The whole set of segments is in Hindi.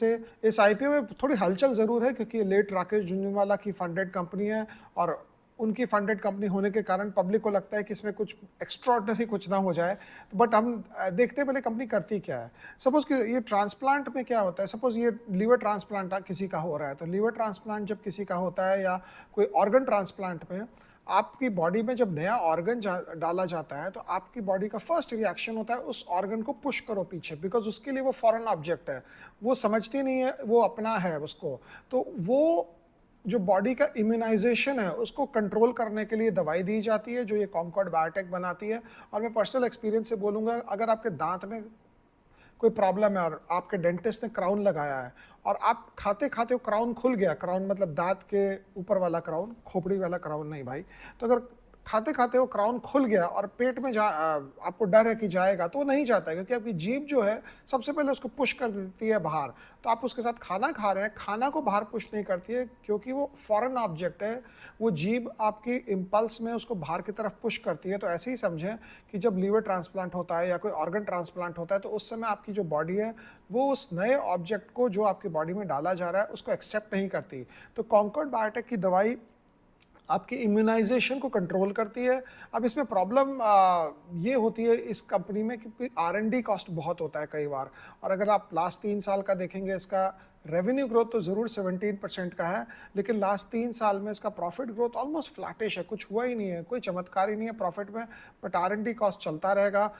से इस आईपीओ में थोड़ी हलचल ज़रूर है क्योंकि लेट राकेश झुनझुनवाला की फंडेड कंपनी है और उनकी फंडेड कंपनी होने के कारण पब्लिक को लगता है कि इसमें कुछ एक्स्ट्राऑर्डिनरी कुछ ना हो जाए। बट हम देखते हैं पहले कंपनी करती क्या है। सपोज़ कि ये ट्रांसप्लांट में क्या होता है, सपोज़ ये लीवर ट्रांसप्लांट किसी का हो रहा है, तो लीवर ट्रांसप्लांट जब किसी का होता है या कोई ऑर्गन ट्रांसप्लांट में आपकी बॉडी में जब नया ऑर्गन डाला जाता है तो आपकी बॉडी का फर्स्ट रिएक्शन होता है उस ऑर्गन को पुश करो पीछे, बिकॉज उसके लिए वो फॉरेन ऑब्जेक्ट है, वो समझती नहीं है वो अपना है उसको। तो वो जो बॉडी का इम्यूनाइजेशन है उसको कंट्रोल करने के लिए दवाई दी जाती है जो ये कॉनकॉर्ड बायोटेक बनाती है। और मैं पर्सनल एक्सपीरियंस से बोलूँगा, अगर आपके दांत में कोई प्रॉब्लम है और आपके डेंटिस्ट ने क्राउन लगाया है और आप खाते खाते वो क्राउन खुल गया, क्राउन मतलब दांत के ऊपर वाला क्राउन, खोपड़ी वाला क्राउन नहीं भाई, तो अगर खाते खाते वो क्राउन खुल गया और पेट में आपको डर है कि जाएगा, तो वो नहीं जाता है क्योंकि आपकी जीभ जो है सबसे पहले उसको पुश कर देती है बाहर। तो आप उसके साथ खाना खा रहे हैं, खाना को बाहर पुश नहीं करती है क्योंकि वो फॉरेन ऑब्जेक्ट है, वो जीभ आपकी इम्पल्स में उसको बाहर की तरफ पुश करती है। तो ऐसे ही समझें कि जब लीवर ट्रांसप्लांट होता है या कोई ऑर्गन ट्रांसप्लांट होता है तो उस समय आपकी जो बॉडी है वो उस नए ऑब्जेक्ट को जो आपकी बॉडी में डाला जा रहा है उसको एक्सेप्ट नहीं करती। तो कॉनकॉर्ड बायोटेक की दवाई आपकी इम्यूनाइजेशन को कंट्रोल करती है। अब इसमें प्रॉब्लम ये होती है इस कंपनी में कि R&D कॉस्ट बहुत होता है कई बार, और अगर आप लास्ट 3 साल का देखेंगे इसका रेवेन्यू ग्रोथ तो ज़रूर 17% का है, लेकिन लास्ट 3 साल में इसका प्रॉफिट ग्रोथ ऑलमोस्ट फ्लैटिश है, कुछ हुआ ही नहीं है, कोई चमत्कार ही नहीं है प्रॉफिट में, बट R&D कॉस्ट चलता रहेगा।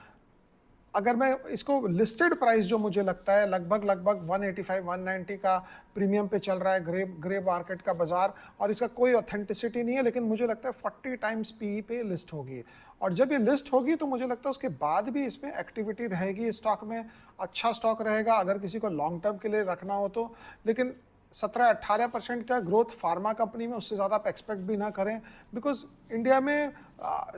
अगर मैं इसको लिस्टेड प्राइस जो मुझे लगता है लगभग 185-190 का प्रीमियम पे चल रहा है ग्रे मार्केट का बाजार, और इसका कोई ऑथेंटिसिटी नहीं है, लेकिन मुझे लगता है 40 टाइम्स पीई पे लिस्ट होगी। और जब ये लिस्ट होगी तो मुझे लगता है उसके बाद भी इसमें एक्टिविटी रहेगी, स्टॉक में अच्छा स्टॉक रहेगा अगर किसी को लॉन्ग टर्म के लिए रखना हो तो। लेकिन 17-18% का ग्रोथ फार्मा कंपनी में, उससे ज़्यादा आप एक्सपेक्ट भी ना करें, बिकॉज इंडिया में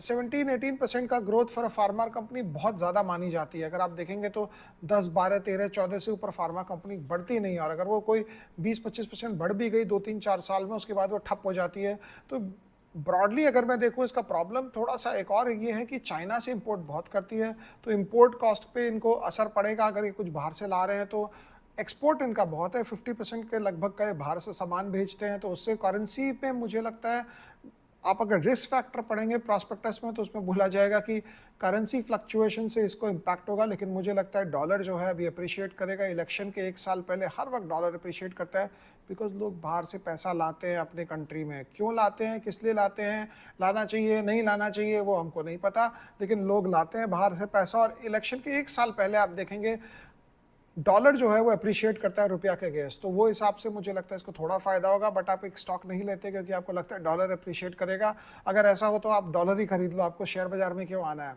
17-18% का growth for a pharma company बहुत ज़्यादा मानी जाती है। अगर आप देखेंगे तो 10, 12, 13, 14 से ऊपर फार्मा कंपनी बढ़ती नहीं है, और अगर वो कोई 20-25% बढ़ भी गई 2-3-4 साल में, उसके बाद वो ठप हो जाती है। तो ब्रॉडली अगर मैं देखूँ इसका प्रॉब्लम थोड़ा सा एक और ये है कि चाइना से इंपोर्ट बहुत करती है, तो इंपोर्ट कॉस्ट पे इनको असर पड़ेगा अगर ये कुछ बाहर से ला रहे हैं। तो एक्सपोर्ट इनका बहुत है, 50% के लगभग का बाहर से सामान भेजते हैं, तो उससे करेंसी पे मुझे लगता है आप अगर रिस्क फैक्टर पढ़ेंगे प्रॉस्पेक्टस में तो उसमें बोला जाएगा कि करेंसी फ्लक्चुएशन से इसको इम्पैक्ट होगा, लेकिन मुझे लगता है डॉलर जो है अभी अप्रिशिएट करेगा। इलेक्शन के 1 साल पहले हर वक्त डॉलर अप्रिशिएट करता है, बिकॉज लोग बाहर से पैसा लाते हैं अपने कंट्री में। क्यों लाते हैं, किस लिए लाते हैं, लाना चाहिए नहीं लाना चाहिए वो हमको नहीं पता, लेकिन लोग लाते हैं बाहर से पैसा। और इलेक्शन के 1 साल पहले आप देखेंगे डॉलर जो है वो अप्रिशिएट करता है रुपया के अगेंस्ट, तो वो हिसाब से मुझे लगता है इसको थोड़ा फायदा होगा। बट आप एक स्टॉक नहीं लेते क्योंकि आपको लगता है डॉलर अप्रिशिएट करेगा। अगर ऐसा हो तो आप डॉलर ही खरीद लो, आपको शेयर बाजार में क्यों आना है।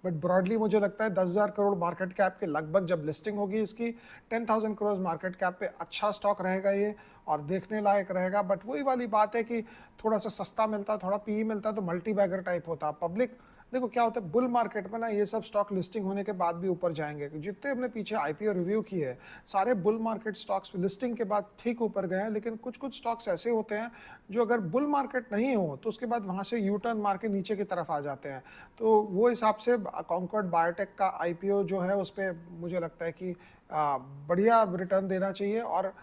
बट ब्रॉडली मुझे लगता है 10,000 करोड़ मार्केट कैप के लगभग जब लिस्टिंग होगी इसकी, 10,000 करोड़ मार्केट कैप पे अच्छा स्टॉक रहेगा ये और देखने लायक रहेगा। बट वही वाली बात है कि थोड़ा सा सस्ता मिलता, थोड़ा पीई मिलता तो मल्टी बैगर टाइप होता। पब्लिक देखो क्या होता है बुल मार्केट में ना, ये सब स्टॉक लिस्टिंग होने के बाद भी ऊपर जाएंगे। जितने हमने पीछे आईपीओ रिव्यू किए सारे बुल मार्केट स्टॉक्स लिस्टिंग के बाद ठीक ऊपर गए हैं, लेकिन कुछ कुछ स्टॉक्स ऐसे होते हैं जो अगर बुल मार्केट नहीं हो तो उसके बाद वहाँ से यू टर्न मार के नीचे की तरफ आ जाते हैं। तो वो हिसाब से कॉनकॉर्ड बायोटेक का आईपीओ जो है उस पर मुझे लगता है कि बढ़िया रिटर्न देना चाहिए, और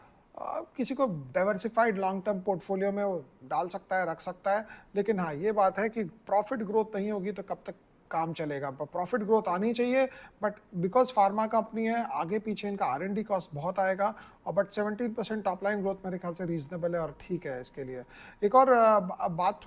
किसी को डाइवर्सिफाइड लॉन्ग टर्म पोर्टफोलियो में वो डाल सकता है, रख सकता है। लेकिन हाँ ये बात है कि प्रॉफिट ग्रोथ नहीं होगी तो कब तक काम चलेगा। प्रॉफिट ग्रोथ आनी चाहिए, बट बिकॉज फार्मा कंपनी है आगे पीछे इनका R&D कॉस्ट बहुत आएगा, और बट 17% टॉप लाइन ग्रोथ मेरे ख्याल से रीजनेबल है और ठीक है इसके लिए। एक और बात